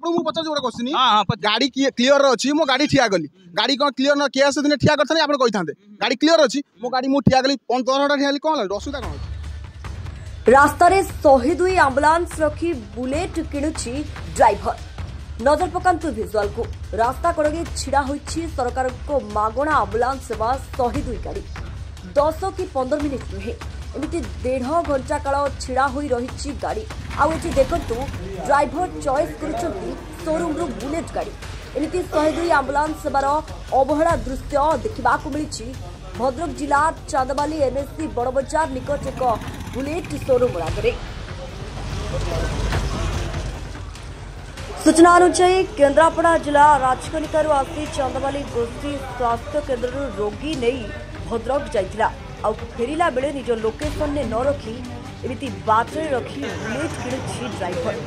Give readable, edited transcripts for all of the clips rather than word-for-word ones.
आपको मु पचार गोटे क्वेश्चन गाड़ी क्लियर अच्छी मो गाड़ी ठिया गली गाड़ी कौन क्लियर न केस दिन ठिया करते आप कही था गाड़ी क्लियर अच्छी मो गाड़ी मुझे ठिया गली 15 घंटा ठिया कौन असुविधा कौन रास्तार 102 आंबुलांस रखी बुलेट किणुची ड्राइवर नजर पकांतु विजुअल को रास्ता कड़े छिड़ा होइछि सरकार को मागणा आंबुलांस सेवा 102 गाड़ी 10 कि 15 मिनिट नुहे एमती 1.5 घंटा काल छिड़ा होई रही गाड़ी आउे देखु ड्राइवर चॉइस करुछंती शोरूम रू बुलेट गाड़ी एमती 102 आंबुलांस सेवार अवहेला दृश्य देखा मिली भद्रक जिला चांदबाली एनएससी बड़ बजार निकट एक बुलेट शोरूम आगे सूचना अनुसार केन्द्रापड़ा जिला राजकनिकार आसी चांदबाली गोष्ठी स्वास्थ्य केन्द्र रोगी नहीं भद्रक जाइथिला आ फेरिला बेले निज लोकेशन ने न रखी एमती बाटरे रखी बुलेट किणुछि ड्राइवर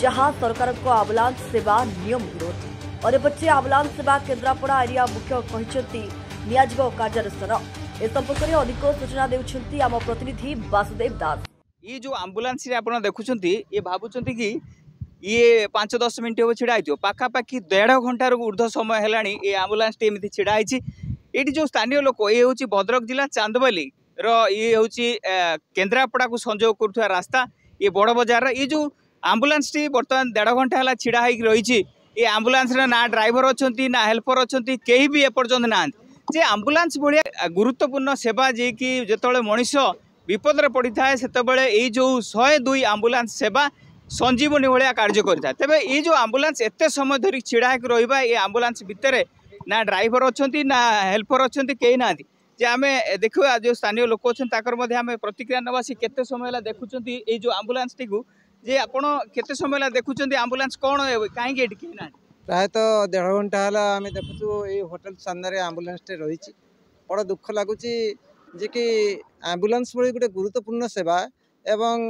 जहां सरकार को आंबुलांस सेवा नियम विरोध और पछे आंबुलांस सेवा केन्द्रापड़ा एरिया मुख्य कहते नियाजिबो कार्यानुष्ठान ए संपर्क में अधिक सूचना देउछंती आम प्रतिनिधि वासुदेव दास। ये जो आंबुलांस रे आपण देखुछंती ये भाबुछंती कि ये 5-10 मिनट हो छिड़ा आइतो पाखापाखि 1.5 घंटार ऊर्ध्व समय हेलाणी ये आंबुलांस टी एमती छिड़ा आइछि एटी जो स्थानीय लोक ये होची भद्रक जिला चांदबाली रो ये होची केन्द्रापड़ा को संजोग करथुवा रास्ता ये बड़ बजार ये जो आंबुलांस टी वर्तमान 1.5 घंटा हला छिड़ा होई रहिछि ये आंबुलांस रे ना ड्राइवर अछंती ना हेल्पर अछंती केही भी एपर्यंत ना जे आंबुलांस भाया गुरुत्वपूर्ण सेवा जे कि जेतबेले मनीष विपद रे पड़ी थाए सेतबेले ए जो 102 आंबुलांस सेवा संजीवनी भाया कार्य करता तेबे ये जो आंबुलांस एते समय धरी छिड़ा होई रहिबा ये आंबुलांस भितर ना ड्राइवर अछंती ना हेल्पर अछंती केही ना जे आमे देखो जो स्थानीय लोक अछन ताकर मध्ये आमे प्रतिक्रिया नवासी केते समय ला देखुचंती ए जो आंबुलांस टी को जे आपण केते समय ला देखुचंती आंबुलांस कोन काहे एटी केही ना प्रायतः 1.5 घंटा है आम देखु ये होटेल सामने आंबुलांस टे रही बड़ा दुख लगुच जे कि आंबुलांस भली गोटे गुरुत्वपूर्ण सेवा एवं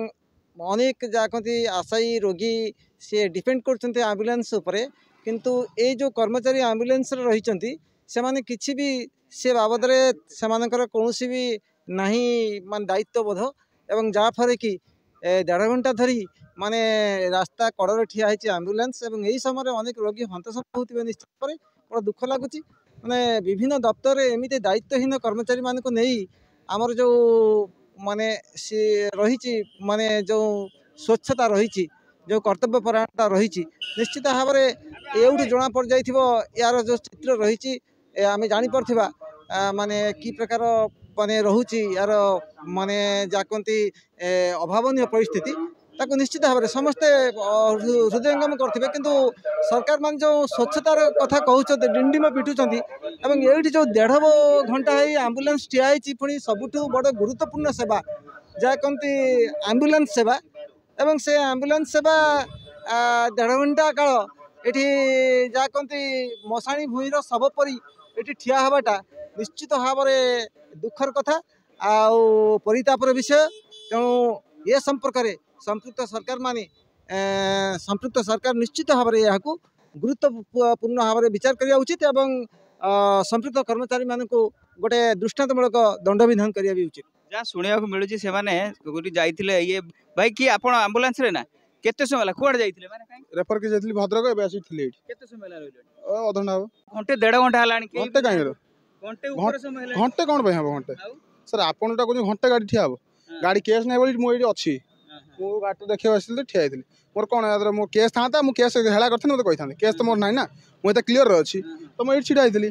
अनेक जाकती आशायी रोगी सी डिपेंड कर आंबुलांस उपरे किंतु ये जो कर्मचारी आंबुलांस रही से माने किछि भी से बाबद से कौन भी नहीं मान दायित्वबोध एवं जहाँफल कि 1.5 घंटा धरी माने रास्ता कड़े ठिया है आंबुलांस एवं यही समय अनेक रोगी हंतसंत होते निश्चित पर बड़ा दुख लगुच माने विभिन्न दफ्तर एमती दायित्वहीन कर्मचारी मान को नहीं आमर जो माने सी रही माने जो स्वच्छता रही जो कर्तव्य परायणता रही निश्चित भाव में ये जना पड़ जाइथिबो यार जो चित्र रही आम जापा माने कि प्रकार माने रहुची यार माने जाकंती अभावनीय परिस्थिति ताको निश्चित भाव में समस्ते हृदयंगम करते किंतु सरकार मान जो स्वच्छतार कथा कहते डिंडिम पिटुंट ये जो 1.5 घंटा है आंबुलांस ठिया पुणी सबुठ बड़ गुरुत्वपूर्ण सेवा जहाँ कहती आंबुलांस सेवा एवं से आंबुलांस सेवा 1.5 घंटा काल ये जहाँ कहती मशाणी भूईर शव परी ये ठिया हवाटा निश्चित भाव में दुखर कथा आउ परितापर विषय तेणु ये संपर्क में संपृक्त सरकार माने संपृक्त सरकार निश्चित भाव में यहाँ गुरुत्वपूर्ण भाव में विचार करिया उचित एवं संपृक्त कर्मचारी मान को गोटे दृष्टांतमूलक दंड विधान करिया भी उचित जहाँ शुणा मिलूँ से मैंने जाइए ये भाई कि आप आंबुलांस रे ना केते समय कुआड़े जाइए माने रेफर के जाइए भद्रक एबे आसी थिले केते समय रहिलो अध घंटा घंटे 1.5 घंटा हलानी घंटे काहे घंटे ऊपर समय हलानी घंटे कोन भाई हम घंटे सर आपन टा को घंटे गाड़ी ठिया हो गाड़ी केस नै बोली मो एडी अछि मो बाट देखियो आसिल ठिया आइथिल मोर कोन यादर मो केस था मो केस हेला करथि न तो कहि था केस तो मोर नै ना मो त क्लियर अछि तो मो एडी छिडा आइथिली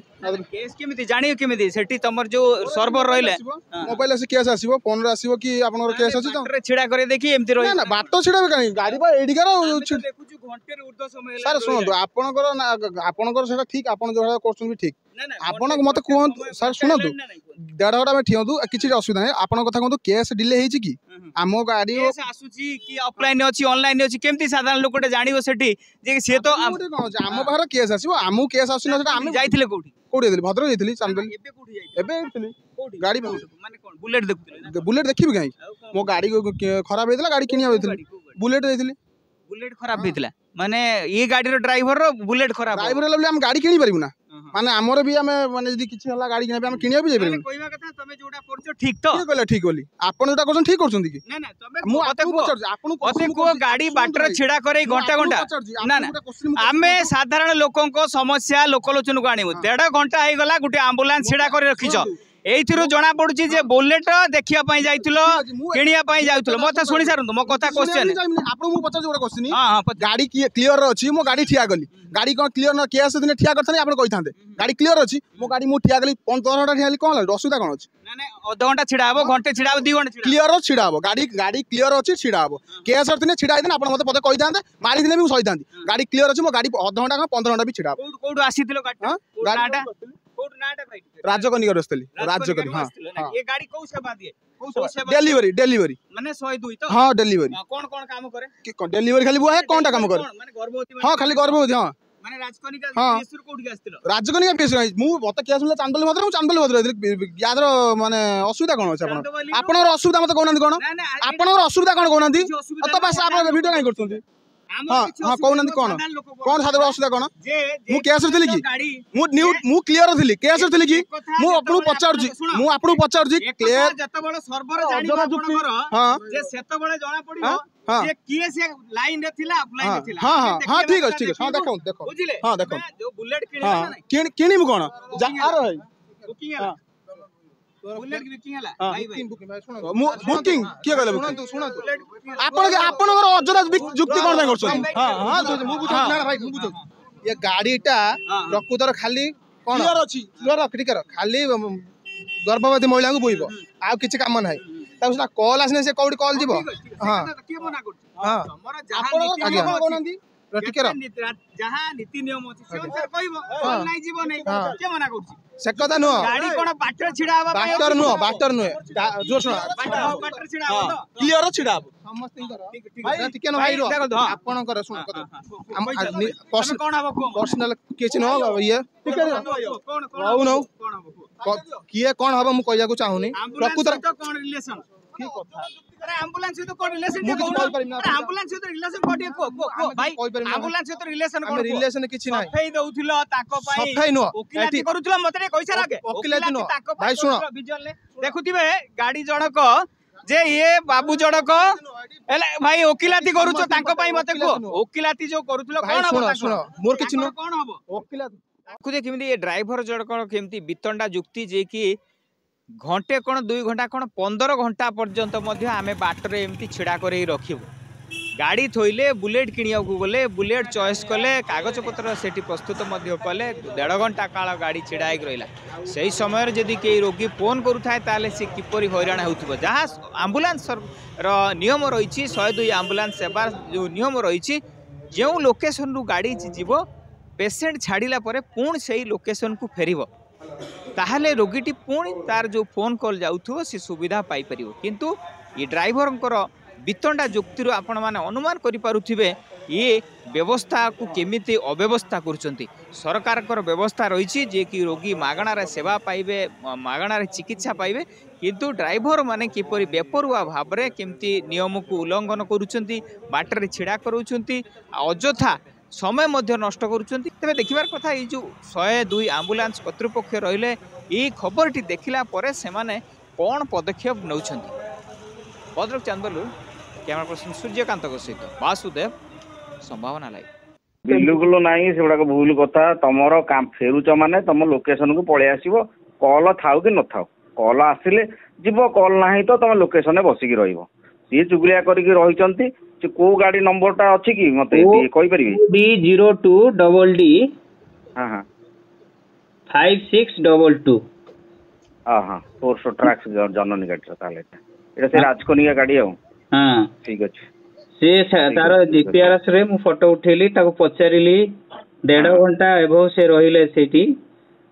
केस केमिति जानियो केमिति सेठी तमर जो सर्वर रहिले मोबाइल से केस आसीबो फोन रे आसीबो कि आपनर केस अछि तो छिडा करे देखि एमिति रहि ना बाटो छिडा काई गाड़ी बा एडी कर देखुछु घंटे रे ऊर्ध्व समय सर सुनंतु आपनकर सेटा ठीक आपन जो क्वेश्चन भी ठीक आपन मत कहंतु सर सुनंतु 1.5 घंटा में ठियंतु किछि असुविधा नै आपन कथा कहंतु केस डिले हेछि कि आमो गाड़ी केस आसुची कि ऑफलाइन अछि ऑनलाइन अछि केमति साधारण लोकटे जानिबो सेठी जे से तो आम बाहर केस आसीबो आमु केस आसी न सेटा आम जाइथिले कोठी कोठी देली भद्रक जाइथिली चांदबाली एबे कोठी जाइथिले एबे आइथिली कोठी गाड़ी माने कोन बुलेट देखुथिले बुलेट देखिबि काई मो गाड़ी खराब हेतला गाड़ी किनिया हेतली बुलेट जाइथिली बुलेट खराब हेतला माने ये गाड़ी रो ड्राइवर रो बुलेट खराब ड्राइवर ले हम गाड़ी किनि परिबु ना माने हमर भी हमें माने जदी किछि हला गाड़ी किने हम किनिया भी जाय परिबु कोइबा कथा तमे जोडा ठीक तो କିଏ କହିଲା ଠିକ ବୋଲି ଆପଣ ଯୋଉଟା କରୁଛନ୍ତି ଠିକ କରୁଛନ୍ତି କି ना ना तबे ମୁଁ मते ଆପଣଙ୍କୁ कुह ପଚାରୁଛି ଆପଣଙ୍କୁ मते कुह गाड़ी बाटर छिड़ा करे घंटा घंटा ना ना आमे साधारण लोकंको समस्या लोकलोचन को आनिमु 1.5 घंटा हे गला गुटे एम्बुलेंस छिड़ा करे रखिछ एइथिरु जना पडुची जे बुलेट देखिया पई जाइथिलो किनिया पई जाइथिलो मते सुनि सारंतु मो कथा क्वेश्चन ଆପଣଙ୍କୁ ମୁଁ ପଚାରୁଛି ଗୋଟେ क्वेश्चन हां हां गाड़ी क्लियर अछि मो गाड़ी ठिया गली गाड़ी कोन क्लियर न केस दिन ठिया करथनी आपण कहिथांते गाड़ी क्लियर अछि मो गाड़ी मु ठिया गली 15 घंटा ठिया गली कोन असुविधा कोन अछि ना ना आधा घंटा छिड़ा हबो घंटे छिड़ा हबो 2 घंटा छिड़ा क्लियर छिड़ा हबो गाड़ी क्लियर अछि छिड़ा हबो केस दिन छिड़ा दिन आपण मते पते कहिथांते मारी दिने भी सहिथांती गाड़ी क्लियर अछि मो गाड़ी आधा घंटा 15 घंटा भी छिड़ा हबो कोड आसीथिलो गाड़ी नाटा कोड नाटा भाई राजकनिका रस्तली राजकनि हां ये गाड़ी कौ सेवा दिए कौ सेवा डेलीवरी माने 102 तो हां डेलीवरी कौन कौन काम करे कि डेलीवरी खाली बुआ है कोनटा काम करे माने गर्भवती हां खाली गर्भवती हां माने राजकनिका हाँ। केसुर कोठी आस्तिलो राजकनिका पेश मु मते केस मिले चांदोली भद्र मु चांदोली भद्र यादर माने असुविधा कोन अछि आपनर असुविधा मते कोन कोन ना ना आपनर असुविधा कोन कोन असुविधा तो बस आप वीडियो नहीं करछंती हाँ हाँ कहना कौन साधारण असुविधा कौन मु केस थी कि मु क्लियर थी केस थी कि मु आपन पचारुची मु आपन पचारुची क्लियर जतबेले सर्वर जानिबो आपनकर हां जे सेतबेले जणा पडिबो जे किए से लाइन रे थिला ऑफलाइन रे थिला हां हां ठीक अछि हां देखो बुझिले हां देखो जो बुलेट किनिला हां किनिमु कोन जार है बुकिंग है बुलेट की बुकिंग हला भाई भाई बुकिंग के कहले सुनतु आपनकर अजरा जुक्ति कोन भाई करछन हां हां मु बुझ ना भाई मु बुझ ये गाड़ीटा प्रकृतर खाली कोन क्लियर अछि क्लियर क्लियर खाली गर्भवती महिला को बोइबो आ किछि काम नाही ताउसा कॉल आसने से कोडी कॉल जीवो हां के मना करछ हां हमर जहां आज्ञा कोनंदी टिकेर जहां नीति नियम अछि से अनुसार कहबो कॉल नाही जीवो नै के मना करछ से कथा नुह गाड़ी कोन बाटर छिड़ा हबा बाटर नुह जोर सुना बाटर छिड़ा हबो तो क्लियर छिड़ा समस्त भाई टिके न भाई रो आपनकर सुन कथा कोन हबो पर्सनल किछ न ये टिके कोन कोन न कोन हबो किए कोन हबो मु कहया को चाहुनी प्रकृतर तो कोन रिलेशन की कथा अरे एम्बुलेंस से तो कोन रिलेशन जे कोन एम्बुलेंस से तो रिलेशन कोठी को भाई एम्बुलेंस से तो रिलेशन कोन रिलेशन किछ नाही सफाई दउथिलो ताको पई सफाई नो ओकिलाती करूथिलो मते कइसा लागे ओकिलाती नो भाई सुनो विजुअल देखुथिबे गाड़ी जणक जे ये बाबू जणक एले भाई ओकिलाती करूछो ताको पई मते को ओकिलाती जो करूथिलो कोन हबो सुनो मोर किछ नो कोन हबो ओकिलाती खुदे केमिति ये ड्राइवर जणक केमिति बितंडा जुक्ति जे कि घंटे कोन 2 घंटा कोन 15 घंटा पर्यंत मध्य आमे बाटरे एमती छिड़ा करे रखिबो गाड़ी थोइले बुलेट किनिया को गले बुलेट चॉइस कले कागज पत्र सेठी प्रस्तुत मध्य कले 1.5 घंटा काल गाड़ी छिड़ा ही रहिला सही समय जदि के रोगी फोन करू थाए ताले से किपरि हैरान होउथबो जहाँ एम्बुलेंस रो नियम रहिछि 102 एम्बुलेंस सेवा जो नियम रहिछि जो लोकेशन रु गाड़ी जीवो पेशेंट छाड़िला परे पुण सेही लोकेशन को फेरिबो ताहले रोगीटी पुणी तार जो फोन कॉल जाउथो से सुविधा पाई परिबो किंतु ये ड्राइवरंकर बितंडा जुक्ति आपण माने अनुमान करि पारुथिबे ये व्यवस्था को केमिति अव्यवस्था करूछंती सरकारकर व्यवस्था रहिछि जे कि रोगी मागणारे सेवा पाइबे मागणारे चिकित्सा पाइबे किंतु ड्राइवर माने किपरि बेपरुआ भाबरे केमिति नियम को उल्लंघन करूछंती बाटरे छिड़ा करूछंती अजथा समय मध्य नष्ट करूछंती तबे देखिबार कथा ई जो 102 एम्बुलेंस कर्तृपक्ष रहिले ई खबरटी देखिला परे से माने कोन पदक्षेप नउछंती भद्रक चांदलू कैमरा पर्सन सूर्यकांत सहित वासुदेव संभावना लाई बिल्कुल नहीं से गुड़ाक भूल कथा तुम फेरुच माने तुम लोकेशन को पलि आसो कल थाउ कि न थाउ कल आसिले जीव कल ना तो तुम लोकेशन बसिकी रहिबो सी चुगलिया करके रही को गाड़ी नंबरटा अच्छी कि मते कहि परिबे D02DD हां हां 5622 हां 400 ट्रैक्स जननी गाड़ी ताले एटा से राजकोनिया गाड़ी हो हां ठीक अछि से तार जीपीआरएस रे मु फोटो उठेली ताको पचारिली 1.5 घंटा एबो से रहिले सेठी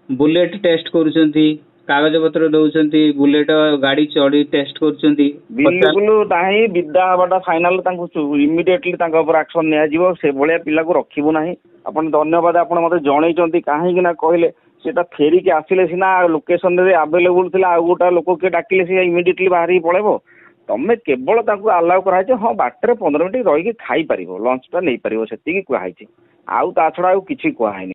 बुलेट टेस्ट करूचंती कागज पत्र दउचंती बुलेट गाड़ी चढ़ी टेस्ट करूचंती बिल्कुल ताही विद्या हबाटा फाइनल तांको इमिडिएटली तांको ऊपर एक्शन निया जीवो से भलिया पिला को रखिबो नाही आपण धन्यवाद आपण मते जणैचंती काहे कि ना कहले सेटा फेरी के आसिले सिना लोकेशन रे अवेलेबल थिला आ गोटा लोक के डाकिले से इमिडिएटली बाहरी पळेबो तमे केवल तांको अलाउ कराय जे हां बाटरे 15 मिनिट रही के खाई परिबो लंच टा नै परिबो सेति की कुहाई छी आउ ता छडा आउ किछि कुहाई नै।